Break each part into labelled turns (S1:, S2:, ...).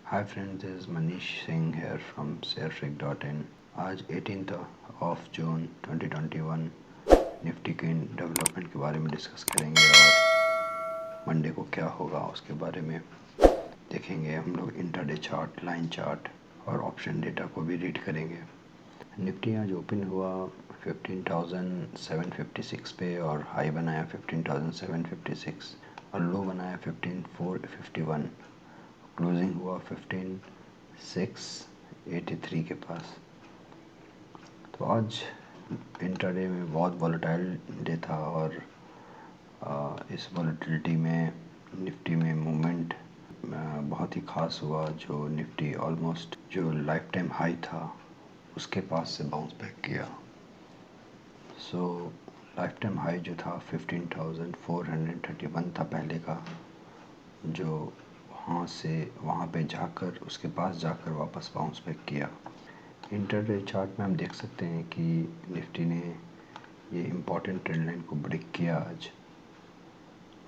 S1: Hi friends, this is Manish Singh here from ShareTrick.in। आज 18th of June 2021 Nifty के development के बारे में डिस्कस करेंगे और मंडे को क्या होगा उसके बारे में देखेंगे। हम लोग इंट्राडे चार्ट, लाइन चार्ट और ऑप्शन डेटा को भी रीड करेंगे। निफ्टी आज ओपन हुआ 15,756 पे और हाई बनाया 15,756 और लो बनाया 15,451। क्लोजिंग हुआ 15,683 के पास। तो आज इंट्राडे में बहुत वॉलेटाइल डे था और इस वॉलेटिलिटी में निफ्टी में मूवमेंट बहुत ही ख़ास हुआ। जो निफ्टी ऑलमोस्ट जो लाइफ टाइम हाई था उसके पास से बाउंस बैक किया। सो लाइफ टाइम हाई जो था 15,431 था पहले का, जो वहाँ पे जाकर उसके पास जाकर वापस बाउंस बैक किया। इंट्राडे चार्ट में हम देख सकते हैं कि निफ्टी ने ये इम्पॉर्टेंट ट्रेंड लाइन को ब्रेक किया आज,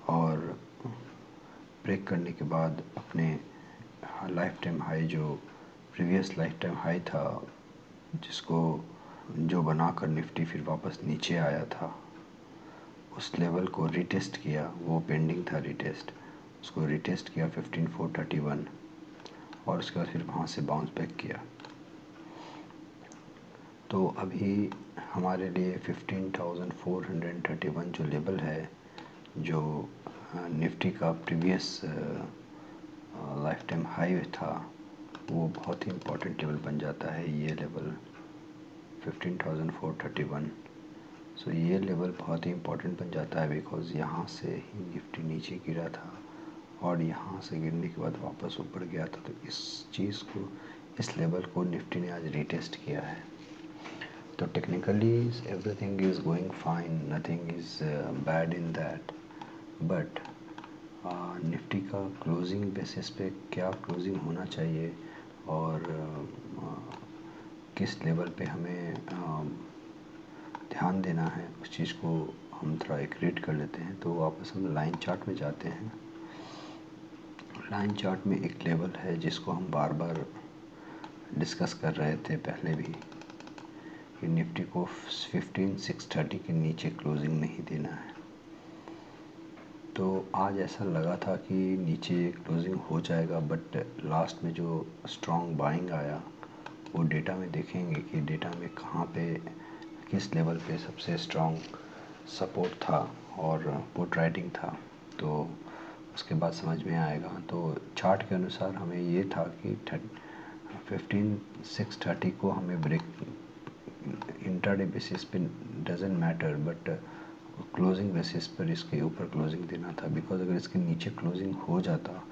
S1: और ब्रेक करने के बाद अपने लाइफ टाइम हाई, जो प्रीवियस लाइफ टाइम हाई था जिसको जो बनाकर निफ्टी फिर वापस नीचे आया था, उस लेवल को रिटेस्ट किया। वो पेंडिंग था रिटेस्ट, उसको रिटेस्ट किया 15,431 और उसके बाद फिर वहाँ से बाउंस बैक किया। तो अभी हमारे लिए 15,431 जो लेवल है, जो निफ्टी का प्रीवियस लाइफ टाइम हाई था, वो बहुत ही इम्पोर्टेंट लेवल बन जाता है। ये लेवल 15,431। सो ये लेवल बहुत ही इम्पोर्टेंट बन जाता है बिकॉज़ यहाँ से ही निफ्टी नीचे गिरा था और यहाँ से गिरने के बाद वापस ऊपर गया था। तो इस लेवल को निफ्टी ने आज रिटेस्ट किया है। तो technically everything is going fine, nothing is bad in that, but Nifty का क्लोजिंग बेसिस पे क्या क्लोजिंग होना चाहिए और किस लेवल पे हमें ध्यान देना है, उस चीज़ को हम थोड़ा एक रीड कर लेते हैं। तो वापस हम लाइन चार्ट में जाते हैं। लाइन चार्ट में एक लेवल है जिसको हम बार बार डिस्कस कर रहे थे पहले भी, कि निफ्टी को 15,630 के नीचे क्लोजिंग नहीं देना है। तो आज ऐसा लगा था कि नीचे क्लोजिंग हो जाएगा, बट लास्ट में जो स्ट्रॉन्ग बाइंग आया वो डेटा में देखेंगे कि डेटा में कहाँ पे किस लेवल पे सबसे स्ट्रॉन्ग सपोर्ट था और पुट राइटिंग था, तो उसके बाद समझ में आएगा। तो चार्ट के अनुसार हमें ये था कि 15,630 को हमें ब्रेक इंट्राडे बेसिस पे doesn't matter, but closing basis पर इसके ऊपर क्लोजिंग देना था। बिकॉज अगर इसके नीचे क्लोजिंग हो जाता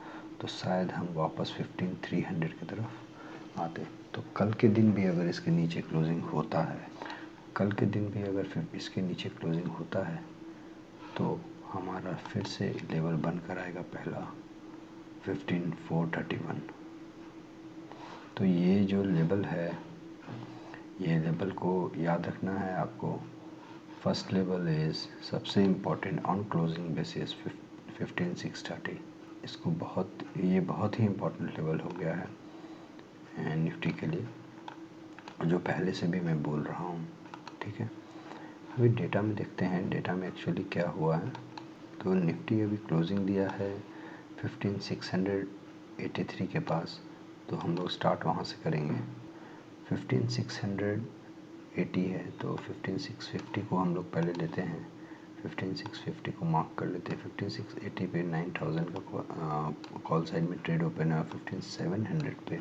S1: तो शायद हम वापस 15,300 की तरफ आते। तो कल के दिन भी अगर इसके नीचे क्लोजिंग होता है, कल के दिन भी अगर फिर इसके नीचे क्लोजिंग होता है तो हमारा फिर से लेवल बनकर आएगा पहला 15,431। तो ये जो लेवल है, ये लेवल को याद रखना है आपको। फर्स्ट लेवल इज़ सबसे इम्पोर्टेंट ऑन क्लोजिंग बेसिस 15,630। ये बहुत ही इम्पोर्टेंट लेवल हो गया है निफ्टी के लिए, जो पहले से भी मैं बोल रहा हूँ। ठीक है, अभी डेटा में देखते हैं डेटा में एक्चुअली क्या हुआ है। तो निफ्टी अभी क्लोजिंग दिया है 15,683 के पास, तो हम लोग स्टार्ट वहाँ से करेंगे। 15,680 है तो 15,650 को हम लोग पहले लेते हैं। 15,650 को मार्क कर लेते हैं। 15,680 पे 9,000 का कॉल साइड में ट्रेड ओपन है और 15,700 पे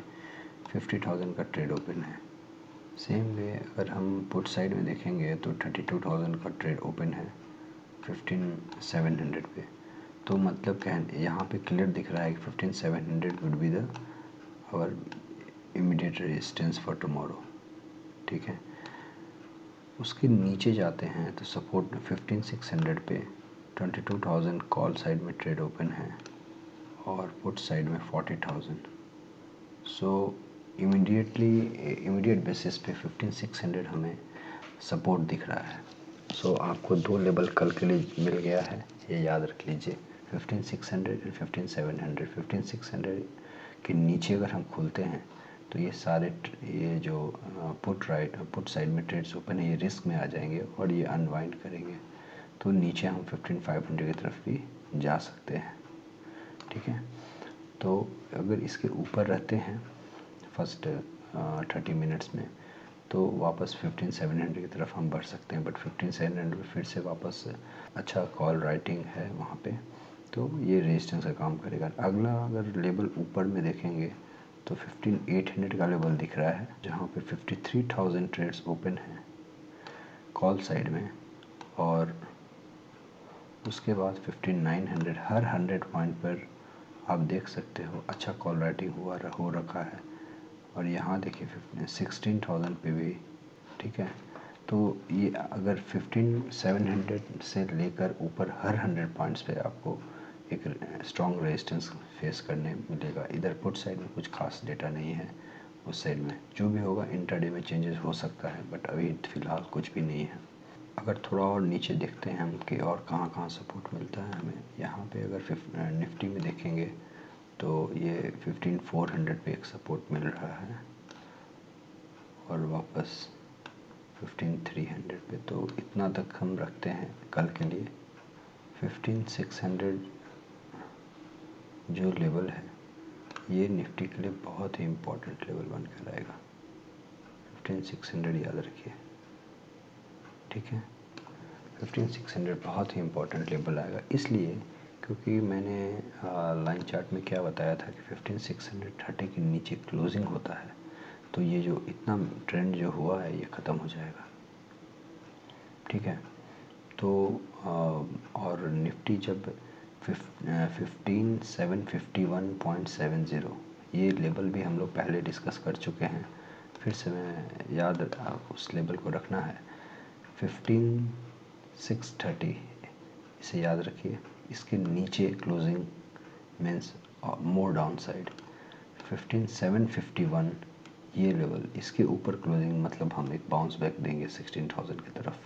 S1: 50,000 का ट्रेड ओपन है। सेम वे अगर हम पुट साइड में देखेंगे तो 32,000 का ट्रेड ओपन है 15,700 पे। तो मतलब क्या है, यहाँ पे क्लियर दिख रहा है कि 15,700 would be the our immediate resistance for tomorrow. ठीक है, उसके नीचे जाते हैं तो सपोर्ट 15,600 पे 22,000 कॉल साइड में ट्रेड ओपन है और पुट साइड में 40,000। सो इमीडिएट बेसिस पे 15,600 हमें सपोर्ट दिख रहा है। सो आपको दो लेवल कल के लिए मिल गया है, ये याद रख लीजिए, 15,600 एंड 15,700। 15,600 के नीचे अगर हम खोलते हैं तो ये सारे ये जो पुट साइड में ट्रेड्स ओपन है ये रिस्क में आ जाएंगे और ये अनवाइंड करेंगे, तो नीचे हम 15,500 की तरफ भी जा सकते हैं। ठीक है, तो अगर इसके ऊपर रहते हैं फर्स्ट 30 मिनट्स में तो वापस 15,700 की तरफ हम बढ़ सकते हैं, बट 15,700 फिर से वापस अच्छा कॉल राइटिंग है वहाँ पे, तो ये रेजिस्टेंस का काम करेगा। अगला अगर लेवल ऊपर में देखेंगे तो 15,800 का लेवल दिख रहा है, जहाँ पे 53,000 ट्रेड्स ओपन हैं कॉल साइड में, और उसके बाद 15,900 हर 100 पॉइंट पर आप देख सकते हो अच्छा कॉल राइटिंग हो रखा है। और यहाँ देखिए 16,000 पे भी, ठीक है, तो ये अगर 15,700 से लेकर ऊपर हर 100 पॉइंट्स पे आपको एक स्ट्रॉन्ग रेजिस्टेंस फेस करने मिलेगा। इधर पुट साइड में कुछ खास डेटा नहीं है, उस साइड में जो भी होगा इंट्राडे में चेंजेस हो सकता है, बट अभी फ़िलहाल कुछ भी नहीं है। अगर थोड़ा और नीचे देखते हैं हम कि और कहाँ कहाँ सपोर्ट मिलता है हमें, यहाँ पे अगर निफ्टी में देखेंगे तो ये 15,400 पे एक सपोर्ट मिल रहा है और वापस 15,300 पे, तो इतना तक हम रखते हैं कल के लिए। 15,600 जो लेवल है ये निफ्टी के लिए बहुत ही इम्पोर्टेंट लेवल बन कर आएगा। 15,600 याद रखिए, ठीक है। 15,600 बहुत ही इम्पोर्टेंट लेवल आएगा, इसलिए क्योंकि मैंने लाइन चार्ट में क्या बताया था कि 15,630 के नीचे क्लोजिंग होता है तो ये जो इतना ट्रेंड जो हुआ है ये ख़त्म हो जाएगा। ठीक है, तो और निफ्टी जब 15,751.70 ये लेवल भी हम लोग पहले डिस्कस कर चुके हैं, फिर से मैं याद उस लेवल को रखना है 15,630, इसे याद रखिए। इसके नीचे closing means more down side 15,751 ये लेवल, इसके ऊपर क्लोजिंग मतलब हम एक बाउंस बैक देंगे 16,000 की तरफ।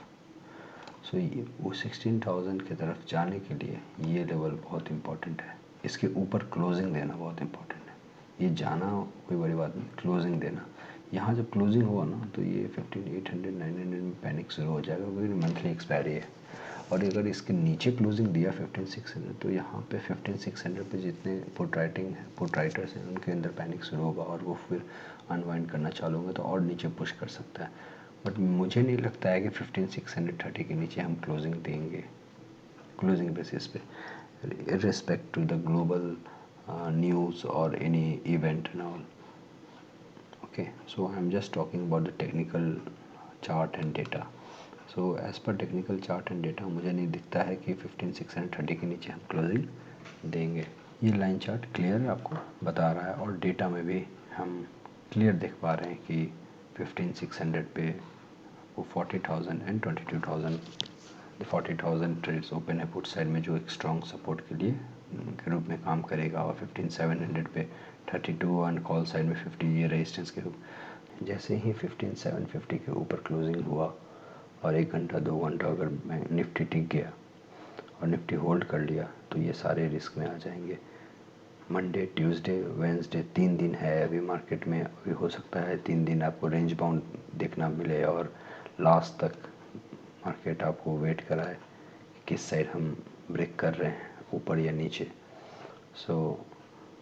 S1: सो ये वो 16,000 की तरफ जाने के लिए ये लेवल बहुत इम्पोर्टेंट है, इसके ऊपर क्लोजिंग देना बहुत इम्पोर्टेंट है। ये जाना कोई बड़ी बात नहीं, क्लोजिंग देना, यहाँ जब क्लोजिंग हुआ ना तो ये 15,800 900 में पैनिक शुरू हो जाएगा क्योंकि मंथली एक्सपायरी है। और अगर इसके नीचे क्लोजिंग दिया 15,600 तो यहाँ पे 15,600 पे जितने पुट राइटर्स हैं उनके अंदर पैनिक शुरू होगा और वो फिर अनवाइंड करना चालू होंगे तो और नीचे पुश कर सकता है। बट मुझे नहीं लगता है कि 15,630 के नीचे हम क्लोजिंग देंगे क्लोजिंग बेसिस पे, respect to the global news और any event and all. Okay, so I'm just talking about the technical chart and data. So as per technical chart and data मुझे नहीं दिखता है कि 15,630 के नीचे हम क्लोजिंग देंगे। ये लाइन चार्ट क्लियर आपको बता रहा है और डेटा में भी हम क्लियर देख पा रहे हैं कि 15,600 पे वो 40,000 एंड 22,000 40,000 ट्रेड्स ओपन है पुट साइड में जो एक स्ट्रॉन्ग सपोर्ट के लिए के रूप में काम करेगा, और 15,700 पे 32 एंड कॉल साइड में 50 ये रेजिस्टेंस के रूप। जैसे ही 15,750 के ऊपर क्लोजिंग हुआ और 1 घंटा 2 घंटा अगर निफ्टी टिक गया और निफ्टी होल्ड कर लिया तो ये सारे रिस्क में आ जाएंगे। मंडे ट्यूसडे वेंसडे 3 दिन है अभी मार्केट में, अभी हो सकता है 3 दिन आपको रेंज बाउंड देखना मिले और लास्ट तक मार्केट आपको वेट कराए किस साइड हम ब्रेक कर रहे हैं, ऊपर या नीचे। So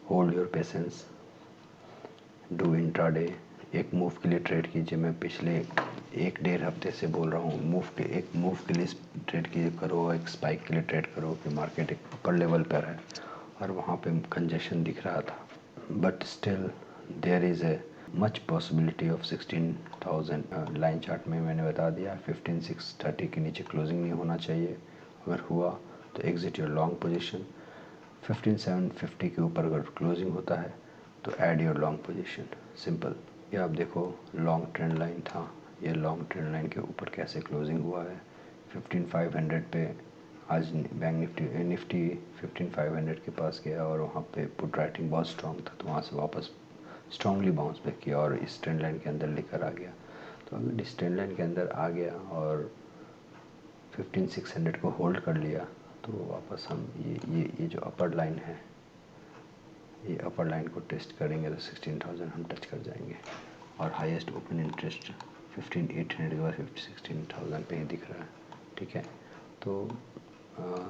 S1: hold your patience, do intraday, एक मूव के लिए ट्रेड कीजिए। मैं पिछले 1-1.5 हफ्ते से बोल रहा हूँ एक मूव के लिए ट्रेड कीजिए करो, एक स्पाइक के लिए ट्रेड करो कि मार्केट एक अपर लेवल पर है और वहाँ पे कंजेशन दिख रहा था, but still there is a much possibility of 16,000। Line chart में मैंने बता दिया 15,630 के नीचे क्लोजिंग नहीं होना चाहिए, अगर हुआ तो एग्जिट योर लॉन्ग पोजीशन। 15,750 के ऊपर अगर क्लोजिंग होता है तो add your long position, simple. ये आप देखो लॉन्ग ट्रेंड लाइन था, ये लॉन्ग ट्रेंड लाइन के ऊपर कैसे क्लोजिंग हुआ है 15,500 पे। आज बैंक निफ्टी 15,500 के पास गया और वहाँ पे पुट राइटिंग बहुत स्ट्रॉन्ग था तो वहाँ से वापस स्ट्रॉन्गली बाउंस बैक किया और इस ट्रेंड लाइन के अंदर लेकर आ गया। तो अगर इस ट्रेंड लाइन के अंदर आ गया और 15,600 को होल्ड कर लिया तो वापस हम ये जो अपर लाइन है ये अपर लाइन को टेस्ट करेंगे तो 16,000 हम टच कर जाएंगे और हाईएस्ट ओपन इंटरेस्ट 15,800 के बाद 16,000 पे ही दिख रहा है। ठीक है, तो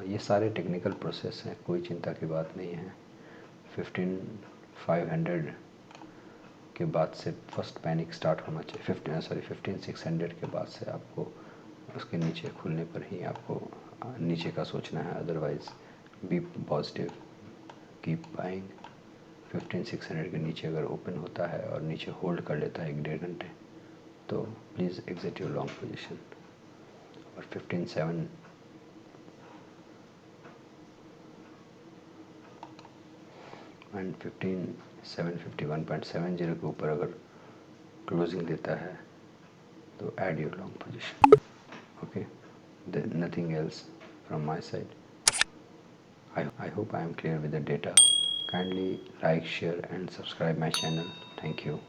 S1: ये सारे टेक्निकल प्रोसेस हैं, कोई चिंता की बात नहीं है। 15,500 के बाद से फर्स्ट पैनिक स्टार्ट होना चाहिए। 15,600 के बाद से आपको उसके नीचे खुलने पर ही आपको नीचे का सोचना है, otherwise be positive, keep buying. 15,600 के नीचे अगर ओपन होता है और नीचे होल्ड कर लेता है 1-1.5 घंटे तो please exit your long position. और 15,700 एंड 15,751.70 के ऊपर अगर क्लोजिंग देता है तो add your long position. Okay, nothing else from my side. I hope I am clear with the data. Kindly like, share and subscribe my channel. Thank you.